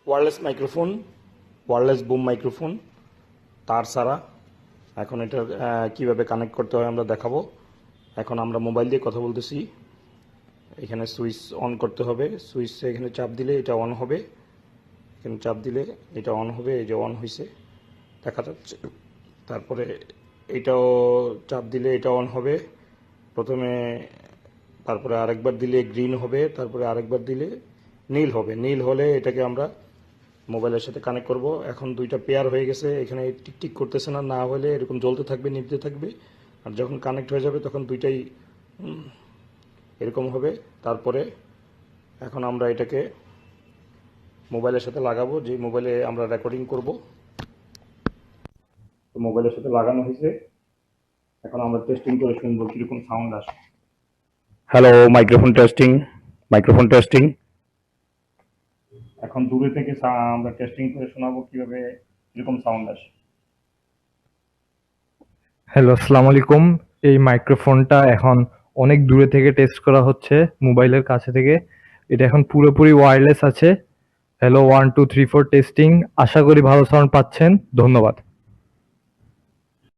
Wireless microphone, wireless broom microphone, তার ছাড়া। এখন এটা কিভাবে কানেক্ট করতে হয় আমরা দেখাবো। এখন আমরা মোবাইল দিয়ে কথা বলতেছি। এখানে সুইচ অন করতে হবে। সুইচে এখানে চাপ দিলে এটা অন হবে। এখানে চাপ দিলে এটা অন হবে। এই যে অন হয়েছে, দেখা যাচ্ছে। তারপরে এটাও চাপ দিলে এটা অন হবে প্রথমে। তারপরে আরেকবার দিলে গ্রিন হবে, তারপরে আরেকবার দিলে নীল হবে। নীল হলে এটাকে আমরা মোবাইলের সাথে কানেক্ট করব। এখন দুইটা পেয়ার হয়ে গেছে, এখানে টিকটিক করতেছে না, না হলে এরকম জ্বলতে থাকবে, নিভতে থাকবে। আর যখন কানেক্ট হয়ে যাবে তখন দুইটাই এরকম হবে। তারপরে এখন আমরা এটাকে মোবাইলের সাথে লাগাবো, যে মোবাইলে আমরা রেকর্ডিং করব। তো মোবাইলের সাথে লাগানো হয়েছে। এখন আমরা টেস্টিং করে শুনবো কীরকম সাউন্ড আসে। Hello, microphone testing, microphone testing. এখন দূরে থেকে আমরা টেস্টিং করে শোনাবো কিভাবে কীরকম সাউন্ড আসে। হ্যালো, আসসালামু আলাইকুম। এই মাইক্রোফোনটা এখন অনেক দূরে থেকে টেস্ট করা হচ্ছে, মোবাইলের কাছে থেকে। এটা এখন পুরোপুরি ওয়্যারলেস আছে। Hello, 1 2 3 4 testing. আশা করি ভালো সাউন্ড পাচ্ছেন। ধন্যবাদ।